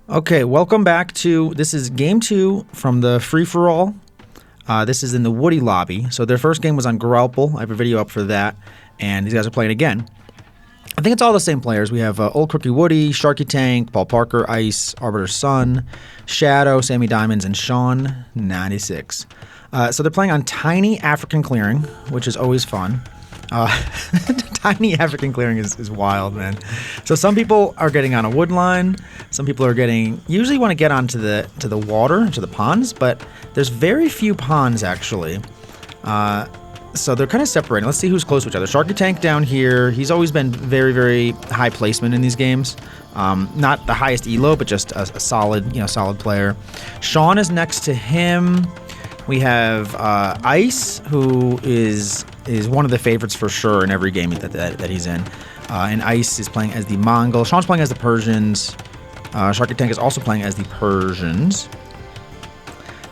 Okay, welcome back to, this is game 2 from the free-for-all. This is in the Woody Lobby. So their first game was on Grapple. I have a video up for that, and these guys are playing again. I think it's all the same players. We have OleCrookedWoody, SharkeyTAnk, Paul Parker, Ice, Arbiters Son, Shadow, SammyDiamonds, and Sean96. So they're playing on Tiny African Clearing, which is always fun. Tiny African Clearing is wild, man. So some people are getting on a wood line. Some people are getting, usually want to get onto the water, to the ponds, but there's very few ponds actually. So they're kind of separating. Let's see who's close to each other. SharkeyTAnk down here. He's always been very, very high placement in these games. Not the highest elo, but just a solid, solid player. Sean is next to him. We have Ice, who is one of the favorites for sure in every game that he's in. And Ice is playing as the Mongol. Sean's playing as the Persians. SharkeyTAnk is also playing as the Persians.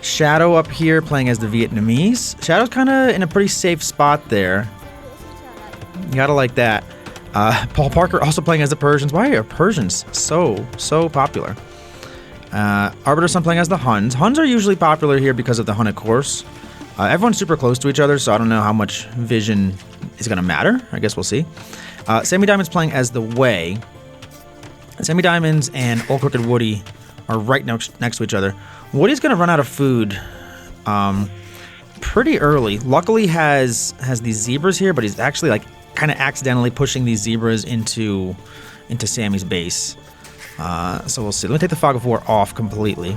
Shadow up here playing as the Vietnamese. Shadow's kind of in a pretty safe spot there. You gotta like that. Paul Parker also playing as the Persians. Why are Persians so popular? Arbiters Son playing as the Huns. Huns are usually popular here because of the Hun, of course. Everyone's super close to each other, so I don't know how much vision is going to matter. I guess we'll see. SammyDiamonds playing as the Way. SammyDiamonds and OleCrookedWoody are right next to each other. Woody's going to run out of food pretty early. Luckily has these zebras here, but he's actually like kind of accidentally pushing these zebras into Sammy's base. So we'll see. Let me take the Fog of War off completely.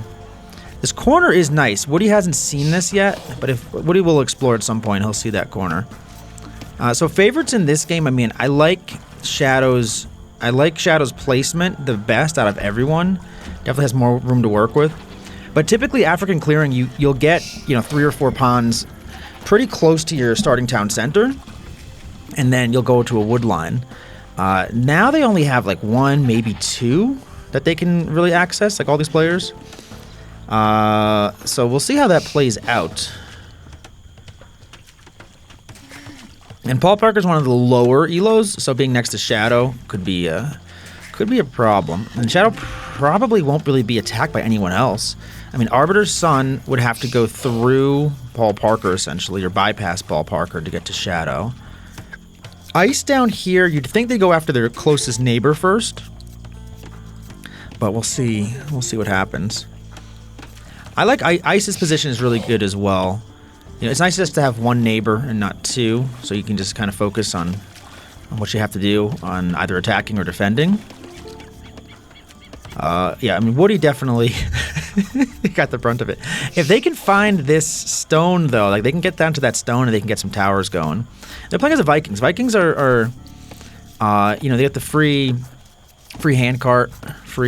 This corner is nice. Woody hasn't seen this yet, but if Woody will explore at some point, he'll see that corner. So favorites in this game, I mean, I like Shadow's placement the best out of everyone. Definitely has more room to work with. But typically African Clearing, you'll get 3 or 4 ponds pretty close to your starting town center, and then you'll go to a wood line. Now they only have like 1, maybe 2 that they can really access, like all these players. So we'll see how that plays out. And Paul Parker's one of the lower elos, so being next to Shadow could be a problem. And Shadow probably won't really be attacked by anyone else. I mean, Arbiter's Son would have to go through Paul Parker essentially, or bypass Paul Parker to get to Shadow. Ice down here, you'd think they go after their closest neighbor first, but we'll see. We'll see what happens. I like Ice's position is really good as well. It's nice just to have 1 neighbor and not 2, so you can just kind of focus on what you have to do on either attacking or defending. Yeah, I mean, Woody definitely got the brunt of it. If they can find this stone, though, like they can get down to that stone and they can get some towers going. They're playing as the Vikings. Vikings are they get the free handcart, what's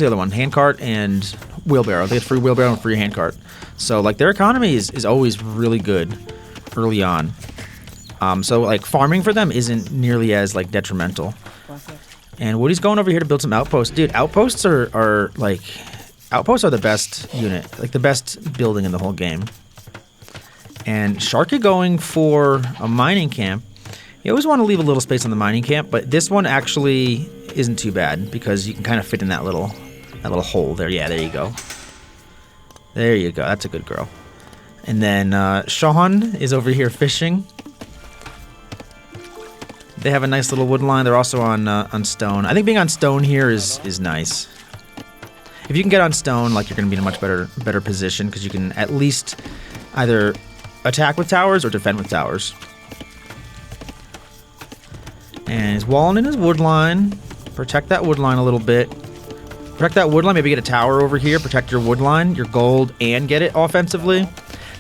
the other one? Handcart and wheelbarrow. They get free wheelbarrow and free handcart. So like their economy is always really good early on. So like farming for them isn't nearly as like detrimental. And Woody's going over here to build some outposts. Dude, outposts are the best unit, like the best building in the whole game. And Sharky going for a mining camp. You always want to leave a little space on the mining camp, but this one actually isn't too bad because you can kind of fit in that little hole there. Yeah, there you go. There you go. That's a good girl. And then Sean is over here fishing. They have a nice little wood line. They're also on stone. I think being on stone here is nice. If you can get on stone, like you're going to be in a much better position because you can at least either attack with towers or defend with towers. And he's walling in his wood line. Protect that wood line a little bit. Protect that wood line. Maybe get a tower over here. Protect your wood line, your gold, and get it offensively.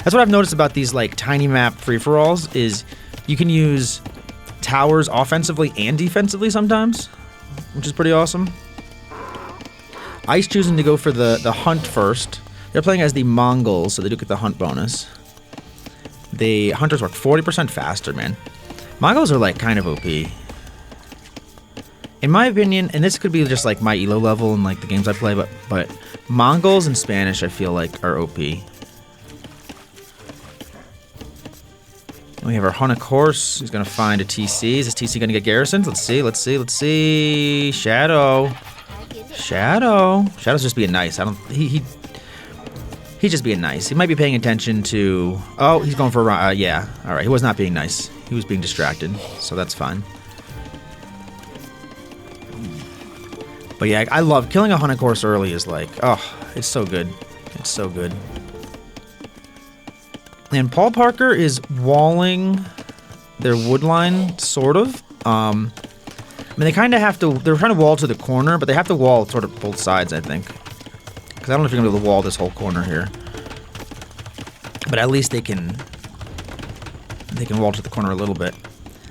That's what I've noticed about these like tiny map free-for-alls is you can use towers offensively and defensively sometimes, which is pretty awesome. Ice choosing to go for the hunt first. They're playing as the Mongols, so they do get the hunt bonus. The hunters work 40% faster, man. Mongols are like kind of OP. In my opinion, and this could be just like my elo level and like the games I play, but Mongols in Spanish I feel like are OP. We have our Hun, of course. He's going to find a TC. Is this TC going to get garrisons? Let's see. Shadow. Shadow. Shadow's just being nice. I don't. He's just being nice. He might be paying attention to. Oh, he's going for a. Yeah. All right. He was not being nice. He was being distracted. So that's fine. But yeah, I love killing a hunting horse early. Is like, oh, it's so good. It's so good. And Paul Parker is walling their wood line, sort of. I mean, they kind of have to. They're trying to wall to the corner, but they have to wall sort of both sides, I think. Because I don't know if you're gonna be able to wall this whole corner here. But at least they can. They can wall to the corner a little bit.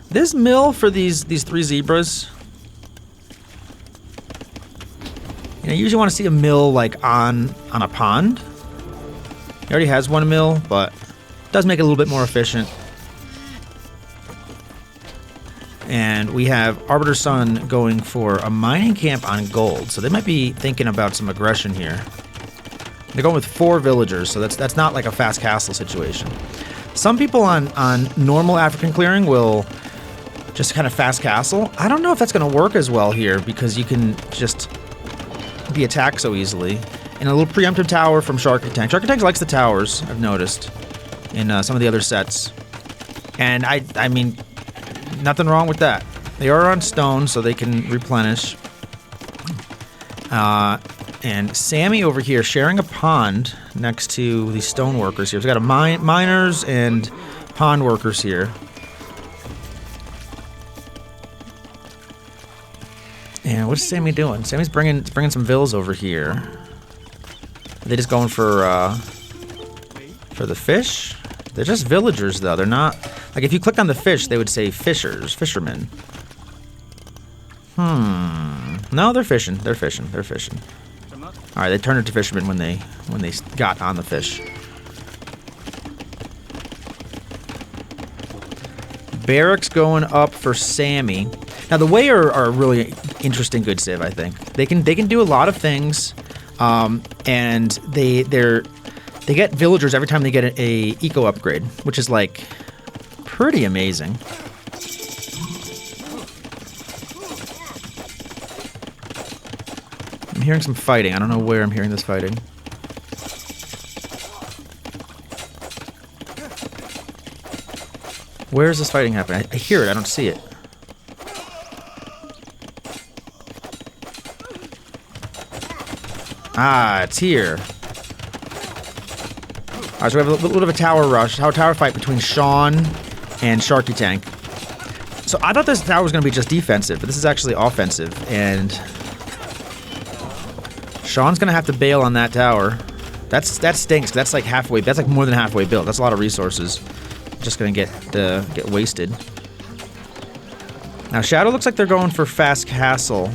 This mill for these 3 zebras. You know, you usually want to see a mill like on a pond. He already has 1 mill, but it does make it a little bit more efficient. And we have Arbiters Son going for a mining camp on gold. So they might be thinking about some aggression here. They're going with 4 villagers, so that's not like a fast castle situation. Some people on normal African clearing will just kind of fast castle. I don't know if that's going to work as well here because you can just be attacked so easily. And a little preemptive tower from SharkeyTAnk. SharkeyTAnk likes the towers, I've noticed, in some of the other sets. And I mean, nothing wrong with that. They are on stone, so they can replenish. And Sammy over here sharing a pond next to the stone workers here. So we've got a miners and pond workers here. And what's Sammy doing? Sammy's bringing some vills over here. Are they just going for the fish? They're just villagers, though. They're not... Like, if you click on the fish, they would say fishermen. No, they're fishing. They're fishing. All right, they turned into fishermen when they got on the fish. Barracks going up for Sammy. Now, the Way are a really interesting good civ, I think. They can do a lot of things, and they get villagers every time they get a eco upgrade, which is like pretty amazing. I'm hearing some fighting. I don't know where I'm hearing this fighting. Where is this fighting happening? I hear it. I don't see it. Ah, it's here. Alright, so we have a little bit of a tower rush. Tower fight between Sean and SharkeyTAnk. So I thought this tower was going to be just defensive, but this is actually offensive. And Sean's going to have to bail on that tower. That stinks. That's like halfway. That's like more than halfway built. That's a lot of resources. Just going to get wasted. Now Shadow looks like they're going for fast castle.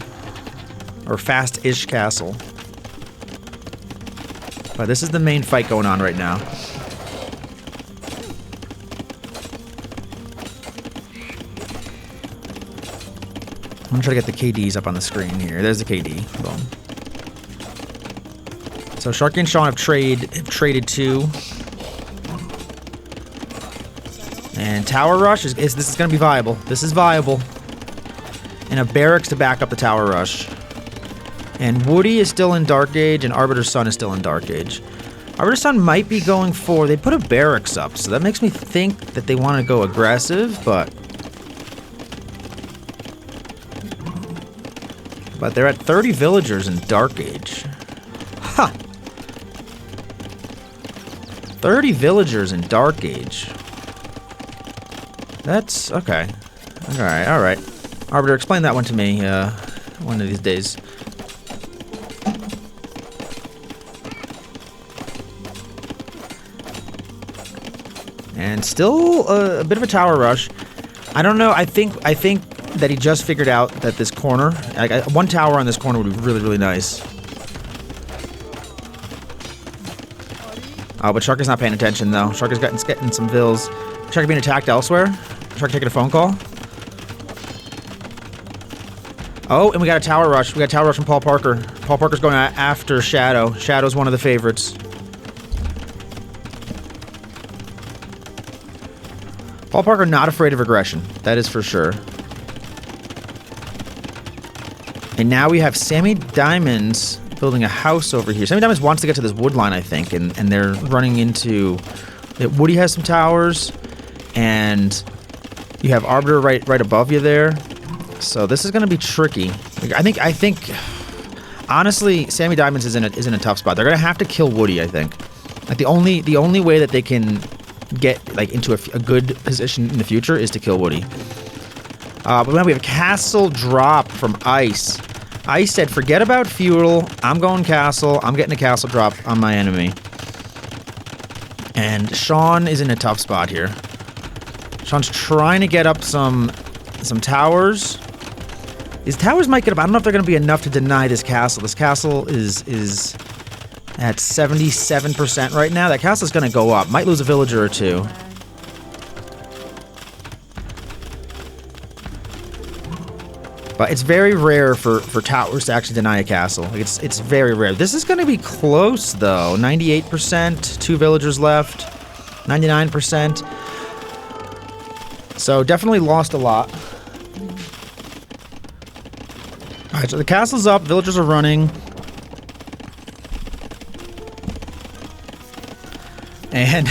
Or fast-ish castle. But this is the main fight going on right now. I'm gonna try to get the KDs up on the screen here. There's the KD. Boom. So Sharky and Sean have traded 2. And Tower Rush this is gonna be viable. This is viable. And a barracks to back up the Tower Rush. And Woody is still in Dark Age, and Arbiter's Son is still in Dark Age. Arbiter's Son might be going for... They put a barracks up, so that makes me think that they want to go aggressive, but they're at 30 villagers in Dark Age. Huh. 30 villagers in Dark Age. That's... okay. Alright. Arbiter, explain that one to me one of these days. And still a bit of a tower rush. I don't know. I think that he just figured out that this corner, one tower on this corner would be really, really nice. Oh, but Sharky's not paying attention though. Sharky's getting some vills. Sharky being attacked elsewhere. Sharky taking a phone call. Oh, and we got a tower rush. We got a tower rush from Paul Parker. Paul Parker's going after Shadow. Shadow's one of the favorites. Paul Parker not afraid of aggression. That is for sure. And now we have SammyDiamonds building a house over here. SammyDiamonds wants to get to this wood line, I think, and they're running into... Woody has some towers, and you have Arbiter right above you there. So this is going to be tricky. I think, honestly, SammyDiamonds is in a tough spot. They're going to have to kill Woody, I think. Like the only way that they can get like into a good position in the future is to kill Woody. But then we have a castle drop from Ice. Ice said, forget about Feudal. I'm going castle. I'm getting a castle drop on my enemy. And Sean is in a tough spot here. Sean's trying to get up some towers. These towers might get up. I don't know if they're going to be enough to deny this castle. This castle is at 77% right now. That castle's going to go up. Might lose a villager or two. But it's very rare for towers to actually deny a castle. Like it's very rare. This is going to be close, though. 98%. 2 villagers left. 99%. So definitely lost a lot. Alright, so the castle's up. Villagers are running. And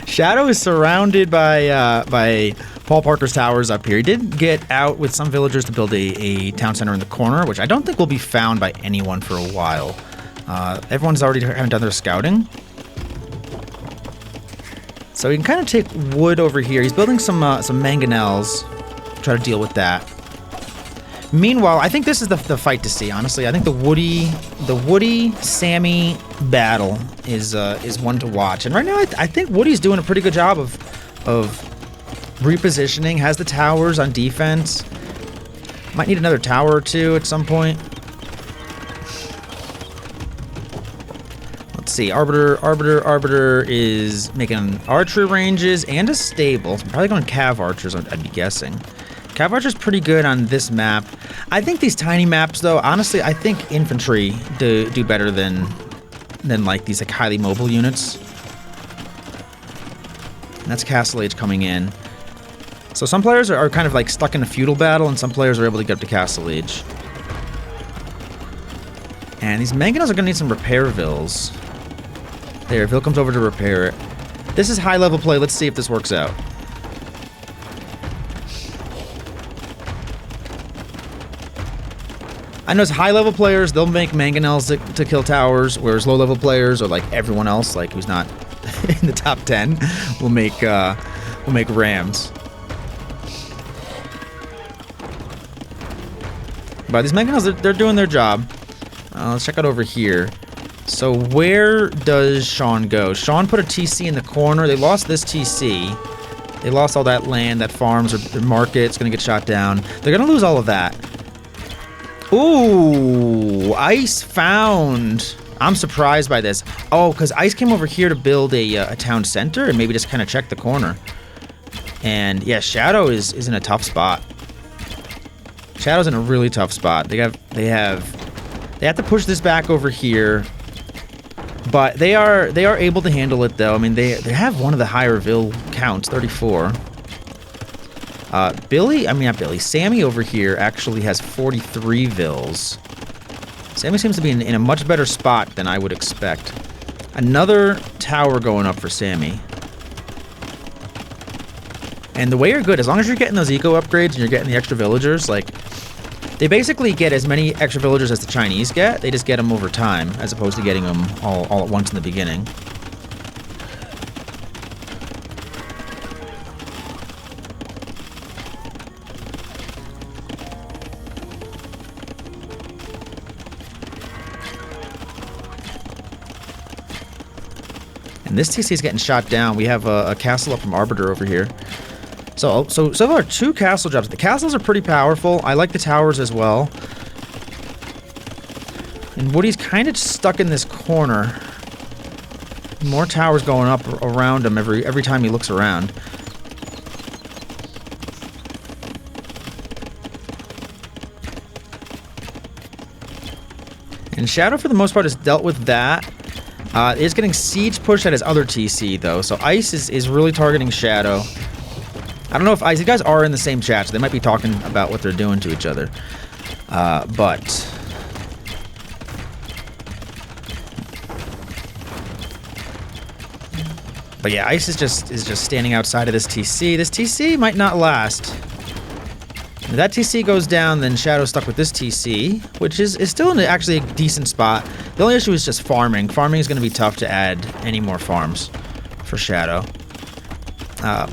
Shadow is surrounded by Paul Parker's towers up here. He did get out with some villagers to build a town center in the corner, which I don't think will be found by anyone for a while. Everyone's already haven't done their scouting. So he can kind of take wood over here. He's building some mangonels. Try to deal with that. Meanwhile, I think this is the fight to see, honestly. I think the Woody Sammy battle is one to watch. And right now, I think Woody's doing a pretty good job of repositioning. Has the towers on defense. Might need another tower or two at some point. Let's see. Arbiter is making archery ranges and a stable. So probably going cav archers, I'd be guessing. Cav archer's pretty good on this map. I think these tiny maps, though, honestly, I think infantry do better than like these like highly mobile units. And that's Castle Age coming in. So some players are kind of like stuck in a feudal battle, and some players are able to get up to Castle Age. And these mangonels are going to need some repair vills. There, Vill comes over to repair it. This is high level play. Let's see if this works out. I know as high-level players, they'll make mangonels to kill towers, whereas low-level players, or like everyone else, like who's not in the top 10, will make rams. But these mangonels, they're doing their job. Let's check out over here. So where does Sean go? Sean put a TC in the corner. They lost this TC. They lost all that land, that farms, or the market's going to get shot down. They're going to lose all of that. Ooh, Ice found. I'm surprised by this. Oh, because Ice came over here to build a town center and maybe just kind of check the corner. And yeah, Shadow is in a tough spot. Shadow's in a really tough spot. They have to push this back over here, but they are able to handle it though. I mean, they have one of the higher Vill counts, 34. Sammy over here actually has 43 Vills. Sammy seems to be in a much better spot than I would expect. Another tower going up for Sammy. And the way you're good, as long as you're getting those eco upgrades and you're getting the extra villagers, like, they basically get as many extra villagers as the Chinese get. They just get them over time, as opposed to getting them all at once in the beginning. And this TC is getting shot down. We have a castle up from Arbiter over here. So far, 2 castle drops. The castles are pretty powerful. I like the towers as well. And Woody's kind of stuck in this corner. More towers going up around him every time he looks around. And Shadow, for the most part, has dealt with that. Is getting siege pushed at his other TC, though. So Ice is really targeting Shadow. I don't know if Ice... You guys are in the same chat, so they might be talking about what they're doing to each other. But yeah, Ice is just standing outside of this TC. This TC might not last. If that TC goes down, then Shadow's stuck with this TC, which is still in actually a decent spot. The only issue is just farming. Farming is going to be tough to add any more farms for Shadow.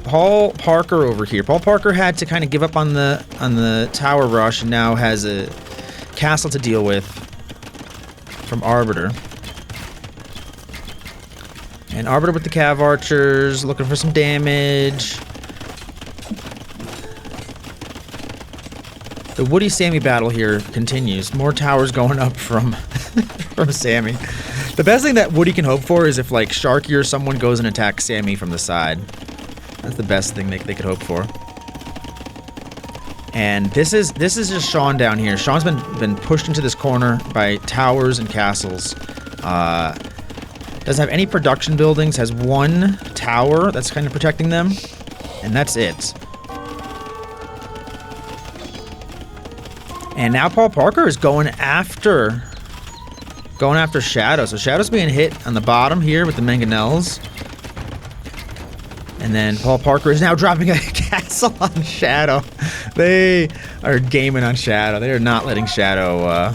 Paul Parker over here. Paul Parker had to kind of give up on the tower rush and now has a castle to deal with from Arbiter. And Arbiter with the Cav Archers, looking for some damage. The Woody Sammy battle here continues. More towers going up from from Sammy. The best thing that Woody can hope for is if like Sharky or someone goes and attacks Sammy from the side. That's the best thing they could hope for. And this is just Sean down here. Sean's been pushed into this corner by towers and castles. Doesn't have any production buildings. Has one tower that's kind of protecting them, and that's it. And now Paul Parker is going after Shadow. So Shadow's being hit on the bottom here with the mangonels. And then Paul Parker is now dropping a castle on Shadow. They are gaming on Shadow. They are not letting Shadow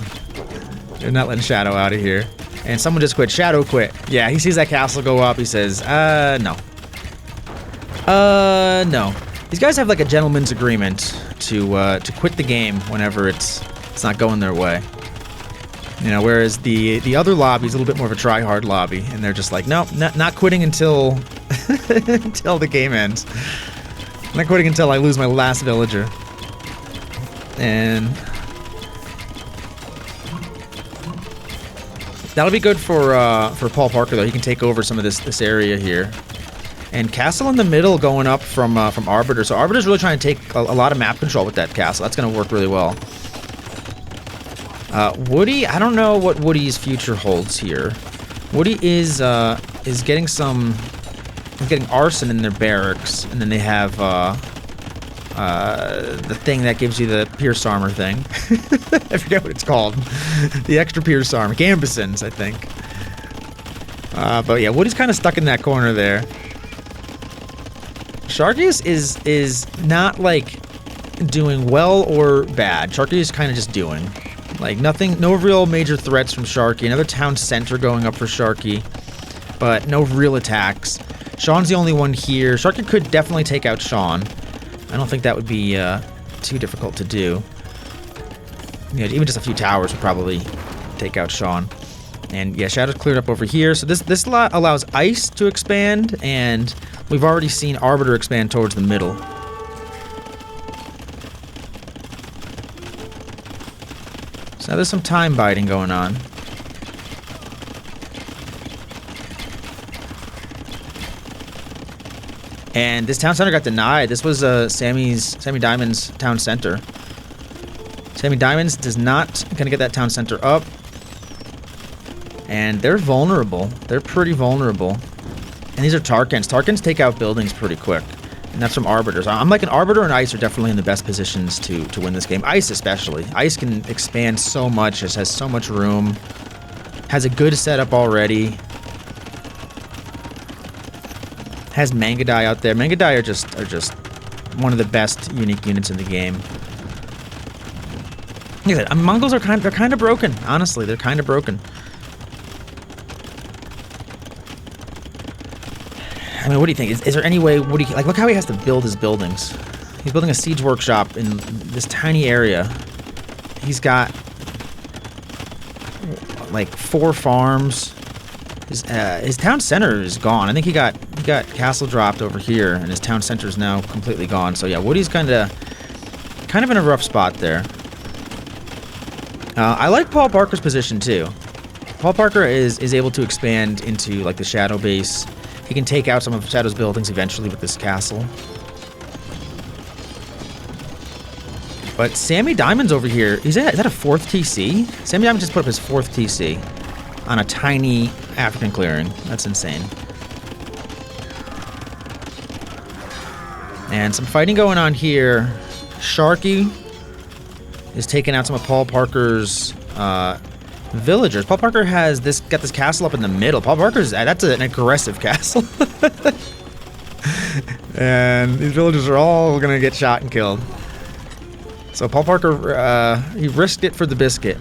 they're not letting Shadow out of here. And someone just quit. Shadow quit. Yeah, he sees that castle go up. He says, no. No. These guys have like a gentleman's agreement to quit the game whenever it's not going their way. You know, whereas the other lobby is a little bit more of a try-hard lobby, and they're just like, nope, not quitting until until the game ends. Not quitting until I lose my last villager. And that'll be good for Paul Parker though. He can take over some of this area here. And castle in the middle going up from Arbiter. So Arbiter's really trying to take a lot of map control with that castle. That's going to work really well. Woody, I don't know what Woody's future holds here. Woody is getting arson in their barracks, and then they have the thing that gives you the Pierce armor thing. I forget what it's called. The extra Pierce armor, Gambesons, I think. But yeah, Woody's kind of stuck in that corner there. Sharky is not like doing well or bad. Sharky is kind of just doing. Like nothing, no real major threats from Sharky. Another town center going up for Sharky, but no real attacks. Sean's the only one here. Sharky could definitely take out Sean. I don't think that would be too difficult to do. You know, even just a few towers would probably take out Sean. And yeah, Shadow's cleared up over here. So this lot allows Ice to expand, and we've already seen Arbiter expand towards the middle. So now there's some time biding going on. And this town center got denied. This was SammyDiamonds town center. SammyDiamonds does not gonna get that town center up. And they're vulnerable. They're pretty vulnerable. And these are Tarkans. Tarkans take out buildings pretty quick. And that's from Arbiters. I'm like an Arbiter and Ice are definitely in the best positions to win this game. Ice especially. Ice can expand so much. Just has so much room. Has a good setup already. Has Mangudai out there. Mangudai are just one of the best unique units in the game. Like I said, Mongols are kind of broken. Honestly, they're kind of broken. I mean, what do you think? Is there any way Woody... Like, look how he has to build his buildings. He's building a siege workshop in this tiny area. He's got, like, 4 farms. His town center is gone. I think he got castle dropped over here, and his town center is now completely gone. So, yeah, Woody's kind of in a rough spot there. I like Paul Parker's position, too. Paul Parker is able to expand into, like, the Shadow base. He can take out some of Shadow's buildings eventually with this castle. But SammyDiamonds over here, is that a 4th TC? SammyDiamonds just put up his 4th TC on a tiny African clearing. That's insane. And some fighting going on here. Sharky is taking out some of Paul Parker's villagers. Paul Parker has got this castle up in the middle. Paul Parker's that's an aggressive castle. And these villagers are all gonna get shot and killed. So Paul Parker, he risked it for the biscuit.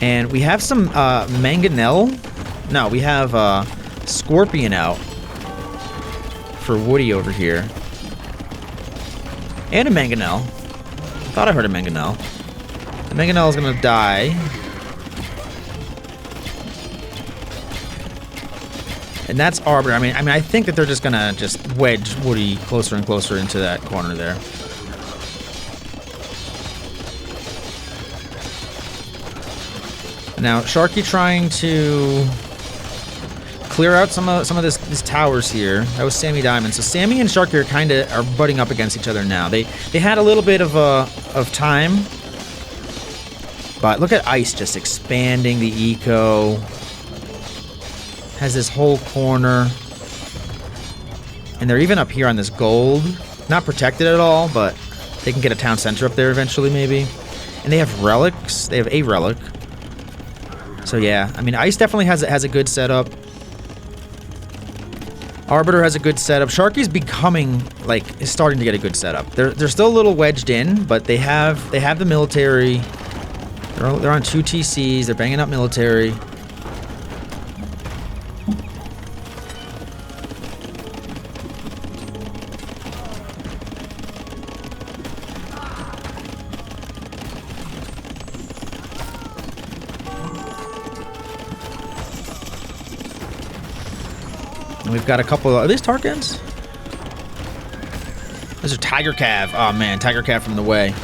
And we have some mangonel. No, we have scorpion out for Woody over here. And a mangonel. Thought I heard a mangonel. The mangonel is gonna die. And that's Arbiter. I mean, I think that they're just gonna wedge Woody closer and closer into that corner there. Now, Sharky trying to clear out some of these towers here. That was SammyDiamonds. So Sammy and Sharky are butting up against each other now. They had a little bit of time, but look at Ice just expanding the eco. Has this whole corner, and they're even up here on this gold. Not protected at all, but they can get a town center up there eventually, maybe. And they have relics. They have a relic. So yeah, I mean, Ice definitely has a good setup. Arbiter has a good setup. Sharky's is starting to get a good setup. They're still a little wedged in, but they have the military. They're on 2 TCs. They're banging up military. And we've got a couple of... Are these Tarkans? Those are Tiger Cav. Oh, man. Tiger Cav from the way.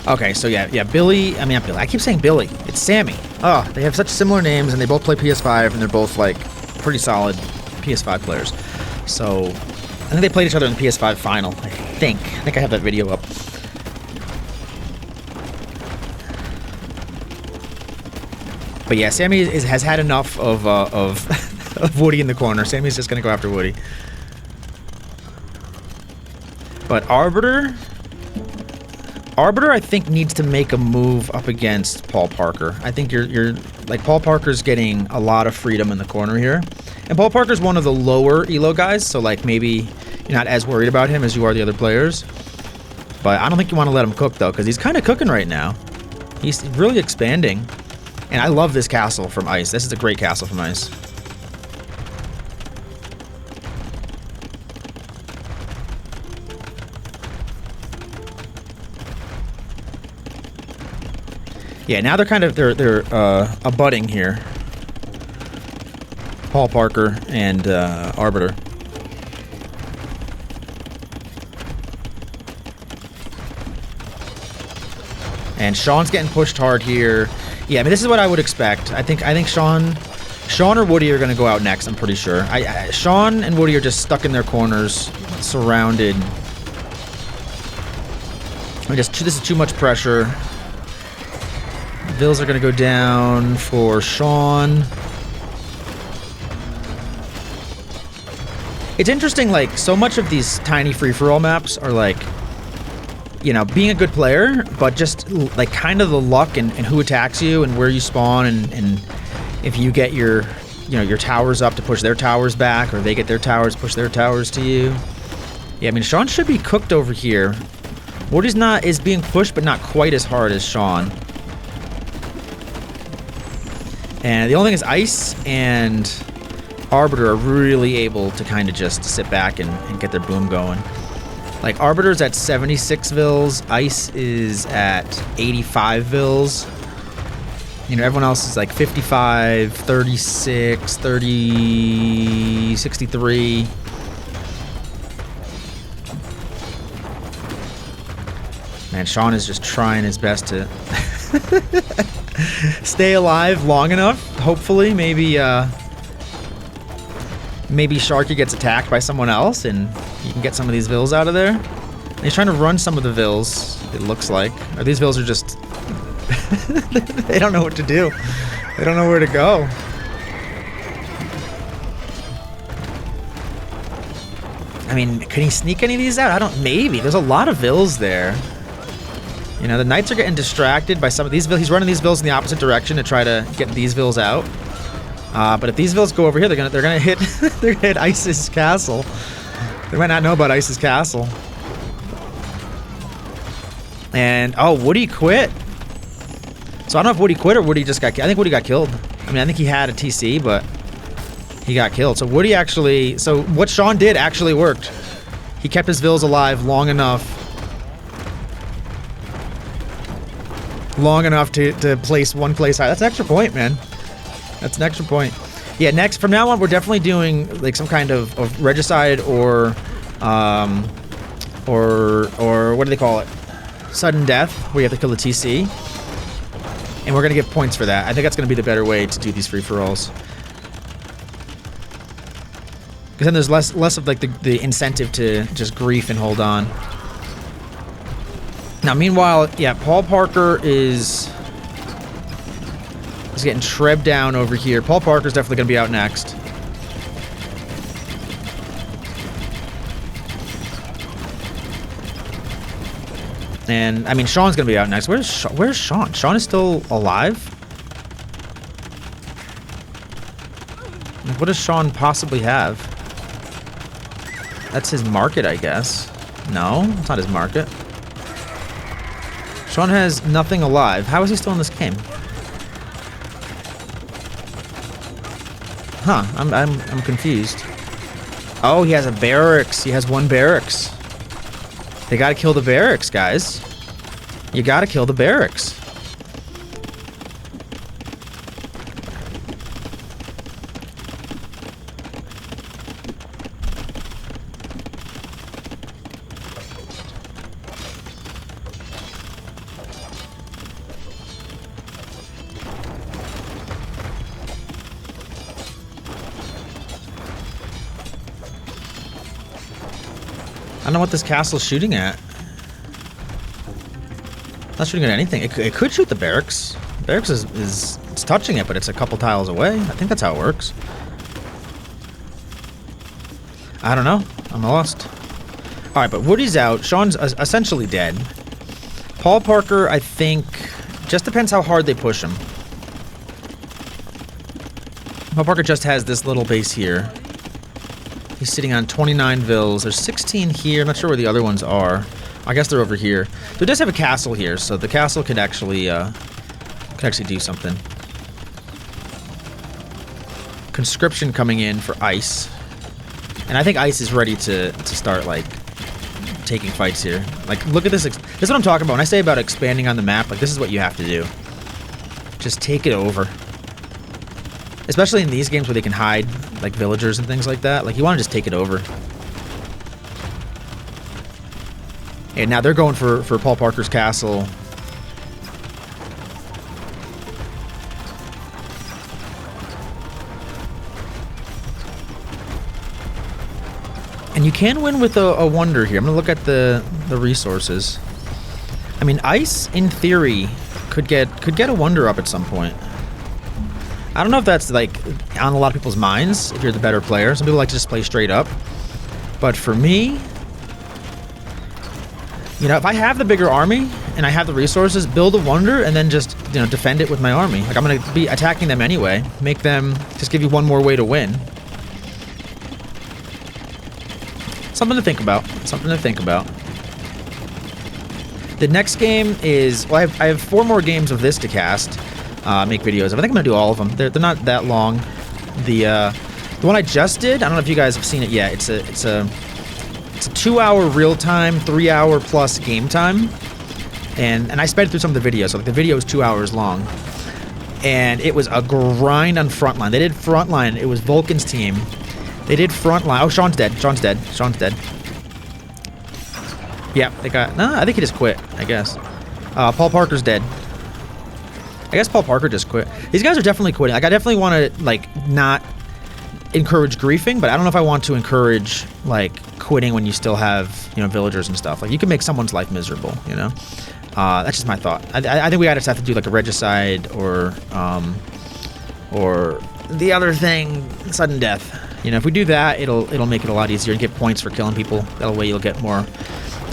Okay, so yeah, Billy... I mean, not Billy. I keep saying Billy. It's Sammy. Oh, they have such similar names, and they both play PS5, and they're both, pretty solid PS5 players. So, I think they played each other in the PS5 final. I think I have that video up. But yeah, Sammy has had enough of Woody in the corner. Sammy's just gonna go after Woody. But Arbiter, I think, needs to make a move up against Paul Parker. I think you're Paul Parker's getting a lot of freedom in the corner here, and Paul Parker's one of the lower elo guys, so maybe you're not as worried about him as you are the other players. But I don't think you want to let him cook though, because he's kind of cooking right now. He's really expanding, and I love this castle from Ice. This is a great castle from Ice. Yeah, now they're abutting here. Paul Parker and Arbiter. And Sean's getting pushed hard here. Yeah, I mean, this is what I would expect. I think Sean or Woody are going to go out next, I'm pretty sure. Sean and Woody are just stuck in their corners, surrounded. This is too much pressure. Vills are going to go down for Sean. It's interesting, so much of these tiny free-for-all maps are being a good player, but just kind of the luck and who attacks you and where you spawn, and if you get your towers up to push their towers back, or they get their towers, push their towers to you. Yeah, I mean, Sean should be cooked over here. Woody's is being pushed, but not quite as hard as Sean. And the only thing is Ice and Arbiter are really able to kind of just sit back and get their boom going. Arbiter's at 76 Vils, Ice is at 85 Vils. Everyone else is 55, 36, 30, 63. Man, Sean is just trying his best to stay alive long enough. Hopefully, maybe Sharky gets attacked by someone else, and you can get some of these Vils out of there. And he's trying to run some of the Vils, it looks like. Or these Vils are just... they don't know what to do. They don't know where to go. I mean, can he sneak any of these out? I don't. Maybe. There's a lot of vills there. You know, the knights are getting distracted by some of these vills. He's running these vills in the opposite direction to try to get these vills out. But if these vills go over here, they're gonna hit they're gonna hit Ice's castle. They might not know about Ice's castle. And oh, Woody quit. So I don't know if Woody quit or Woody just got. I think Woody got killed. I mean, I think he had a TC, but he got killed. So Woody actually. So what Sean did actually worked. He kept his vills alive long enough to place one place high. That's an extra point, man. That's an extra point. Yeah, next, from now on, we're definitely doing like some kind of regicide or what do they call it? Sudden death, where you have to kill the TC. And we're gonna get points for that. I think that's gonna be the better way to do these free-for-alls. Because then there's less of like the incentive to just grief and hold on. Now, meanwhile, yeah, Paul Parker is getting trebbed down over here. Paul Parker's definitely going to be out next. And, I mean, Sean's going to be out next. Where's Sean? Sean is still alive? What does Sean possibly have? That's his market, I guess. No, it's not his market. Sean has nothing alive. How is he still in this game? Huh, I'm confused. Oh, he has a barracks. He has one barracks. They gotta kill the barracks, guys. You gotta kill the barracks. I don't know what this castle's shooting at. Not shooting at anything. It could shoot the barracks. Barracks is it's touching it, but it's a couple tiles away. I think that's how it works. I don't know. I'm lost. All right, but Woody's out. Sean's essentially dead. Paul Parker, I think, just depends how hard they push him. Paul Parker just has this little base here. He's sitting on 29 vills. There's 16 here. I'm not sure where the other ones are. I guess they're over here. There does have a castle here, so the castle could actually do something. Conscription coming in for Ice. And I think Ice is ready to start, like, taking fights here. Like, look at this. This is what I'm talking about. When I say about expanding on the map, like, this is what you have to do. Just take it over. Especially in these games where they can hide, like, villagers and things like that. Like, you want to just take it over. And now they're going for Paul Parker's castle. And you can win with a wonder here. I'm going to look at the resources. I mean, Ice, in theory, could get a wonder up at some point. I don't know if that's, like, on a lot of people's minds, if you're the better player. Some people like to just play straight up. But for me, you know, if I have the bigger army and I have the resources, build a wonder and then just, you know, defend it with my army. Like, I'm going to be attacking them anyway. Make them just give you one more way to win. Something to think about. Something to think about. The next game is, well, I have 4 more games of this to cast. Make videos of. I think I'm gonna do all of them. They're not that long. The one I just did, I don't know if you guys have seen it yet. It's a 2-hour real time, 3-hour plus game time, and I sped through some of the videos. So like the video is 2 hours long, and it was a grind on frontline. They did frontline. It was Vulcan's team. They did frontline. Oh, Sean's dead. Sean's dead. Sean's dead. Yeah, they got. No, I think he just quit. I guess. Paul Parker's dead. I guess Paul Parker just quit. These guys are definitely quitting. Like, I definitely want to, like, not encourage griefing, but I don't know if I want to encourage, like, quitting when you still have, you know, villagers and stuff. Like, you can make someone's life miserable, you know? That's just my thought. I think we gotta have to do, like, a regicide or the other thing, sudden death. You know, if we do that, it'll make it a lot easier and get points for killing people. That way you'll get more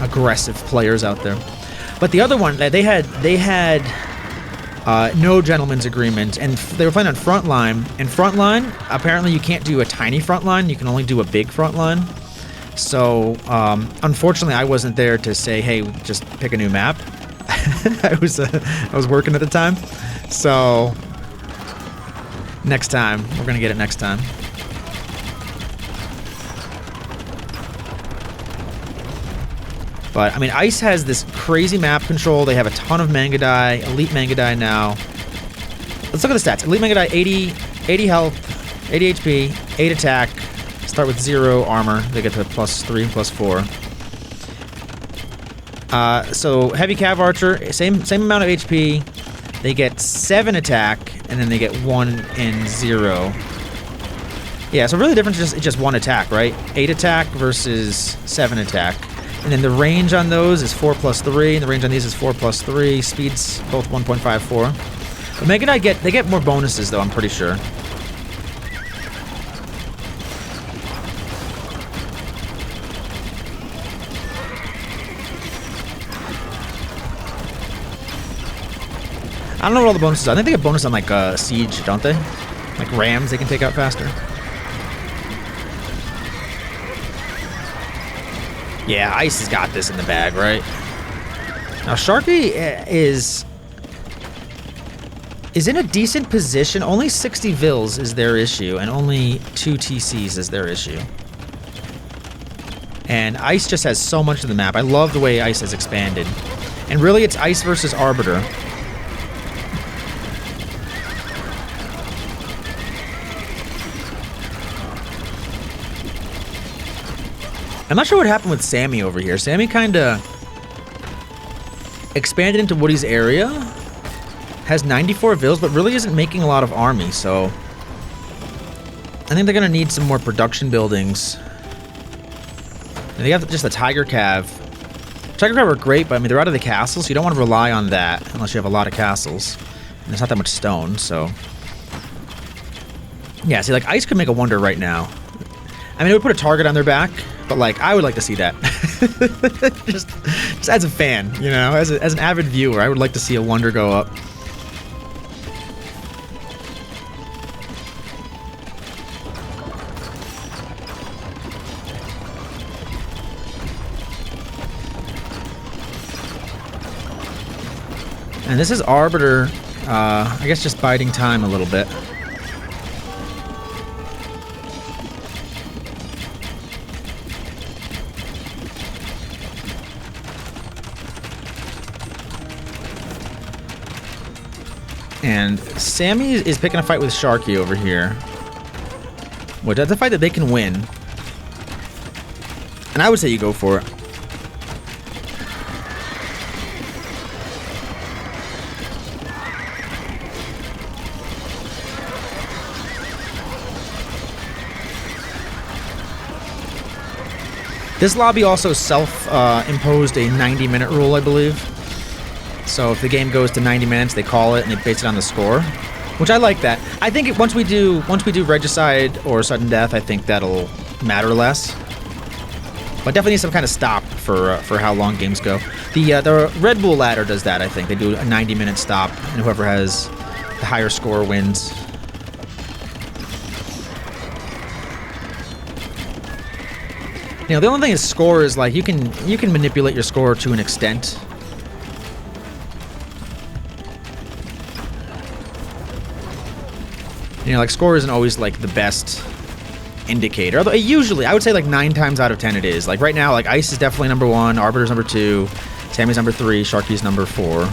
aggressive players out there. But the other one, they had no gentleman's agreement, and they were playing on Frontline. And Frontline, apparently you can't do a tiny Frontline, you can only do a big Frontline. So, unfortunately, I wasn't there to say, hey, just pick a new map. I was working at the time. So, next time. We're going to get it next time. But, I mean, Ice has this crazy map control. They have a ton of Mangudai, Elite Mangudai now. Let's look at the stats. Elite Mangudai, 80 health, 80 HP, 8 attack. Start with 0 armor. They get to +3, +4. So, Heavy Cav Archer, same amount of HP. They get 7 attack, and then they get 1 and 0. Yeah, so really the difference is just 1 attack, right? 8 attack versus 7 attack. And then the range on those is 4 + 3, and the range on these is 4 + 3. Speeds both 1.54. But Mangudai they get more bonuses though, I'm pretty sure. I don't know what all the bonuses are. I think they get bonus on like siege, don't they? Like rams they can take out faster. Yeah, Ice has got this in the bag, right? Now, Sharky is in a decent position. Only 60 Vils is their issue, and only 2 TCs is their issue. And Ice just has so much of the map. I love the way Ice has expanded. And really, it's Ice versus Arbiter. I'm not sure what happened with Sammy over here. Sammy kind of expanded into Woody's area. Has 94 Vils, but really isn't making a lot of army, so I think they're going to need some more production buildings. And they have just the Tiger Cav. Tiger Cav are great, but I mean, they're out of the castle, so you don't want to rely on that unless you have a lot of castles. And there's not that much stone, so... Yeah, see, like, Ice could make a wonder right now. I mean, it would put a target on their back, but, like, I would like to see that. just as a fan, you know? As an avid viewer, I would like to see a wonder go up. And this is Arbiter, I guess just biding time a little bit. And Sammy is picking a fight with Sharky over here. Which that's a fight that they can win. And I would say you go for it. This lobby also self-imposed a 90-minute rule, I believe. So if the game goes to 90 minutes, they call it and they base it on the score, which I like that. I think once we do regicide or sudden death, I think that'll matter less. But definitely need some kind of stop for how long games go. The Red Bull ladder does that. I think they do a 90-minute stop, and whoever has the higher score wins. You know, the only thing is score is like you can manipulate your score to an extent. You know, like score isn't always like the best indicator. Although usually, I would say like 9 times out of 10 it is. Like right now, like Ice is definitely number 1, Arbiter's number 2, Sammy's number 3, Sharky's number 4.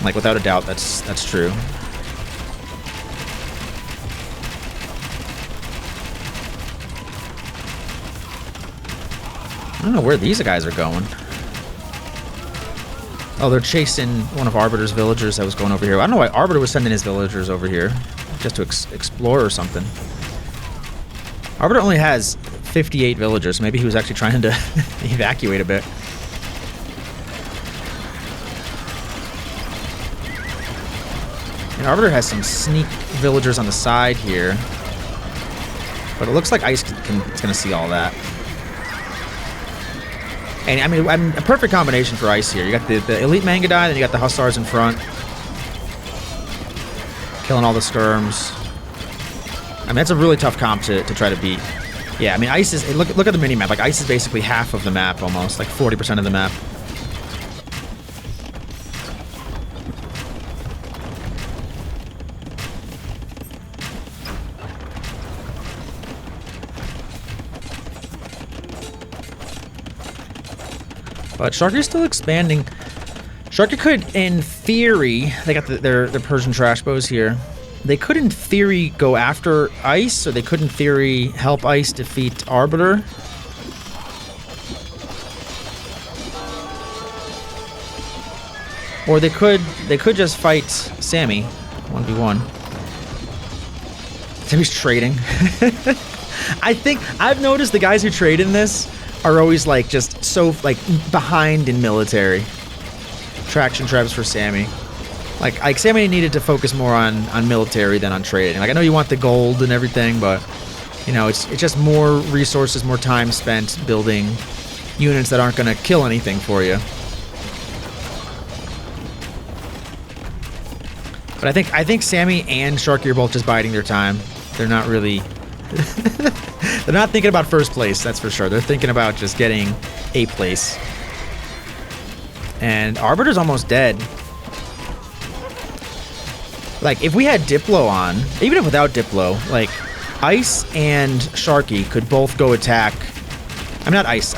Like without a doubt, that's true. I don't know where these guys are going. Oh, they're chasing one of Arbiter's villagers that was going over here. I don't know why Arbiter was sending his villagers over here. Just to explore or something. Arbiter only has 58 villagers. Maybe he was actually trying to evacuate a bit. And Arbiter has some sneak villagers on the side here. But it looks like ice is going to see all that. And I mean, a perfect combination for ice here. You got the elite Mangudai, then you got the Hussars in front. Killing all the skirms. I mean, that's a really tough comp to try to beat. Yeah, I mean, ice is... Look at the mini-map. Like, ice is basically half of the map, almost. Like, 40% of the map. But Sharky's still expanding. Sharky could, in theory... They got their Persian trash bows here. They could, in theory, go after Ice, or they could, in theory, help Ice defeat Arbiter. Or they could just fight Sammy, 1v1. Sammy's trading. I think, I've noticed the guys who trade in this are always, like, just so, like, behind in military. Traction trebs for Sammy. Like Sammy needed to focus more on military than on trading. Like, I know you want the gold and everything, but, you know, it's just more resources, more time spent building units that aren't going to kill anything for you. But I think Sammy and Sharky are both just biding their time. They're not really... They're not thinking about first place, that's for sure. They're thinking about just getting a place. And Arbiter's almost dead. Like, if we had Diplo on, even if without Diplo, like, Ice and Sharky could both go attack... I mean, not Ice.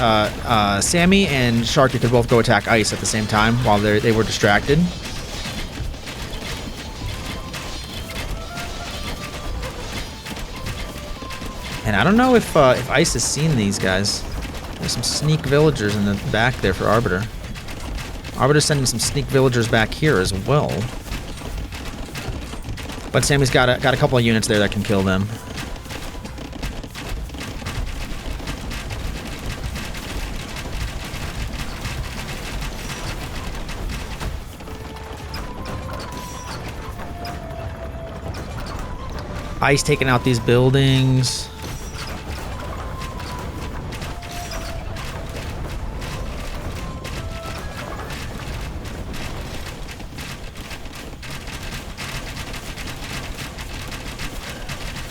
Sammy and Sharky could both go attack Ice at the same time while they were distracted. And I don't know if Ice has seen these guys. There's some sneak villagers in the back there for Arbiter. Arbiter's sending some sneak villagers back here as well. But Sammy's got a couple of units there that can kill them. Ice taking out these buildings.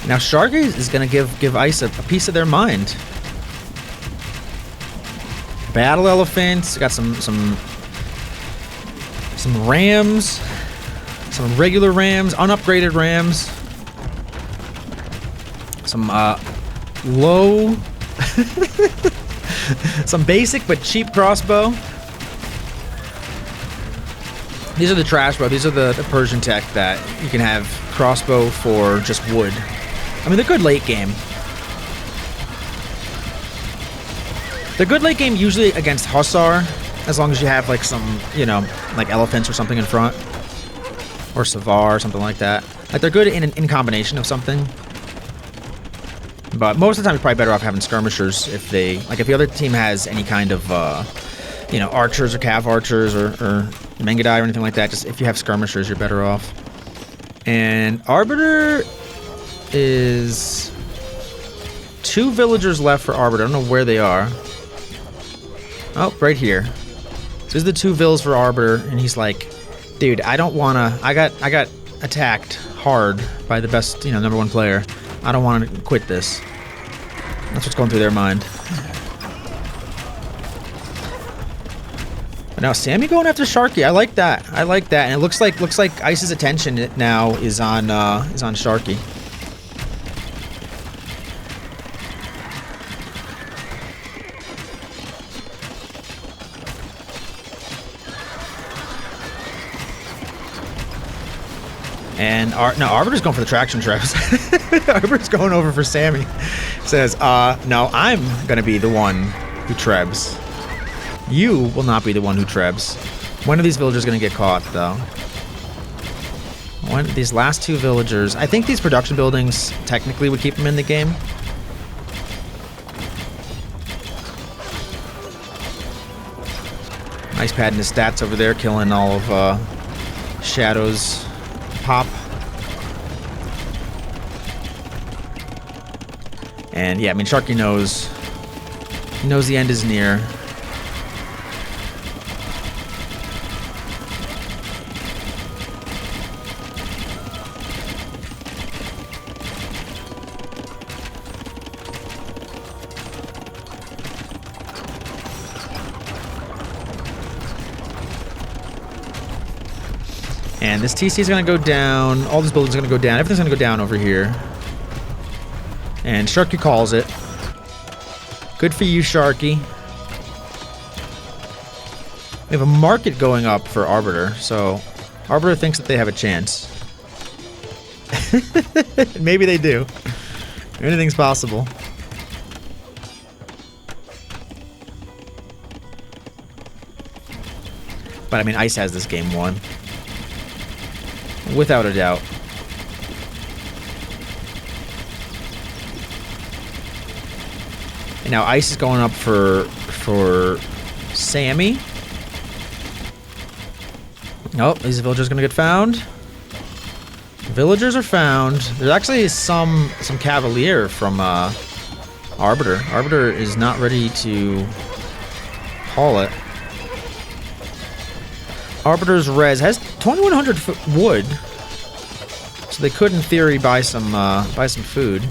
Now Sharky is gonna give Ice a piece of their mind. Battle elephants, got some rams, some regular rams, unupgraded rams, some low, some basic but cheap crossbow. These are the trash bow. These are the Persian tech that you can have crossbow for just wood. I mean, they're good late game. They're good late game usually against Hussar, as long as you have, like, some, you know, like elephants or something in front. Or Savar or something like that. Like, they're good in combination of something. But most of the time, you're probably better off having skirmishers if they... Like, if the other team has any kind of, you know, archers or cav archers or Mangudai or anything like that, just if you have skirmishers, you're better off. And Arbiter... is 2 villagers left for Arbiter. I don't know where they are. Oh, right here. This is the 2 vills for Arbiter, and he's like, dude, I don't wanna... I got attacked hard by the best, you know, #1 player. I don't want to quit this. That's what's going through their mind. But now Sammy going after Sharky. I like that. I like that. And it looks like Ice's attention now is on Sharky. And no, Arbiter's going for the traction trebs. Arbiter's going over for Sammy. Says, no, I'm going to be the one who trebs. You will not be the one who trebs. When are these villagers going to get caught, though? When these last 2 villagers... I think these production buildings technically would keep them in the game. Nice padding his stats over there, killing all of Shadow's pop. And yeah, I mean, Sharky knows. He knows the end is near. And this TC is going to go down. All these buildings are going to go down. Everything's going to go down over here. And Sharky calls it. Good for you, Sharky. We have a market going up for Arbiter, so Arbiter thinks that they have a chance. Maybe they do. Anything's possible. But I mean, Ice has this game won. Without a doubt. And now Ice is going up for Sammy. Nope, these villagers gonna get found. Villagers are found. There's actually some Cavalier from Arbiter. Arbiter is not ready to haul it. Arbiter's res has 2,100 wood, so they could, in theory, buy some food.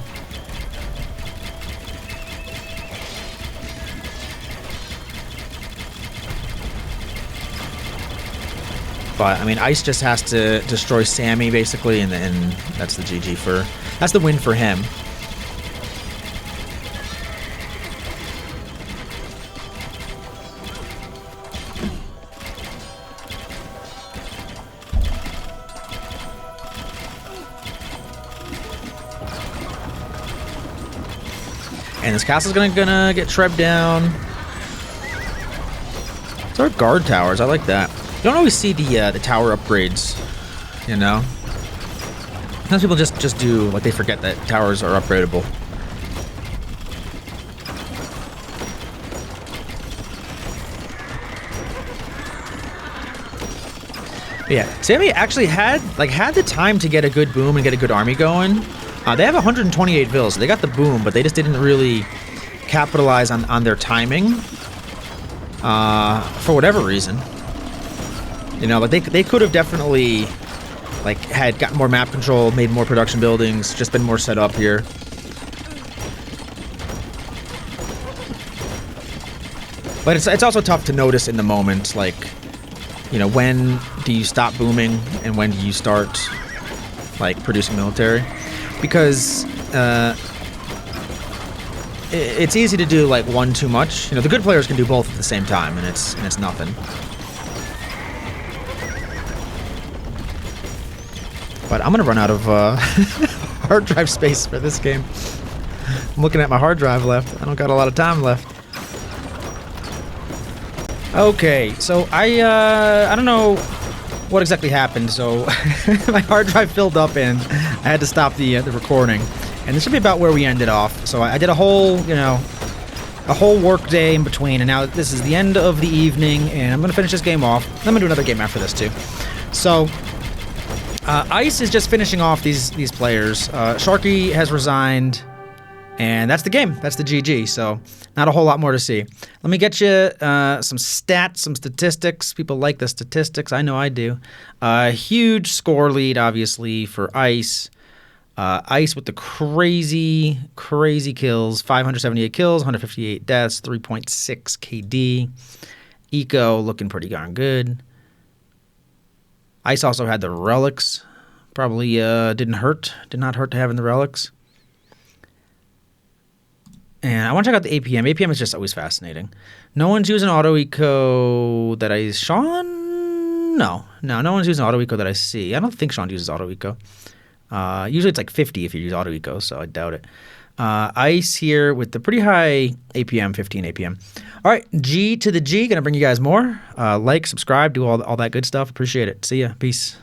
But I mean, Ice just has to destroy Sammy basically, and that's the GG for. That's the win for him. And this castle's gonna get trebbed down. It's our guard towers. I like that. You don't always see the tower upgrades, you know. Sometimes people just do, like, they forget that towers are upgradable. But yeah, Sammy actually had the time to get a good boom and get a good army going. They have 128 vills, so they got the boom, but they just didn't really capitalize on their timing for whatever reason. You know, like they could have definitely had gotten more map control, made more production buildings, just been more set up here. But it's also tough to notice in the moment, like, you know, when do you stop booming and when do you start producing military? Because it's easy to do one too much. You know, the good players can do both at the same time, and it's nothing. But I'm gonna run out of hard drive space for this game. I'm looking at my hard drive left. I don't got a lot of time left. Okay, so I don't know what exactly happened. So my hard drive filled up and I had to stop the recording. And this should be about where we ended off. So I did a whole, a whole work day in between, and now this is the end of the evening, and I'm gonna finish this game off. I'm gonna do another game after this too. So. Ice is just finishing off these players. Sharky has resigned, and that's the game. That's the GG, so not a whole lot more to see. Let me get you some stats, some statistics. People like the statistics. I know I do. Huge score lead, obviously, for Ice. Ice with the crazy kills. 578 kills, 158 deaths, 3.6 KD. Eco looking pretty darn good. Ice also had the relics. Probably did not hurt to having the relics. And I want to check out the APM. APM is just always fascinating. No one's using auto eco that I... Sean? No, no one's using auto eco that I see. I don't think Sean uses auto eco. Usually it's 50 if you use auto eco, so I doubt it. Ice here with the pretty high APM, 15 APM. All right, G to the G. Gonna bring you guys more. Like, subscribe, do all that good stuff. Appreciate it. See ya. Peace.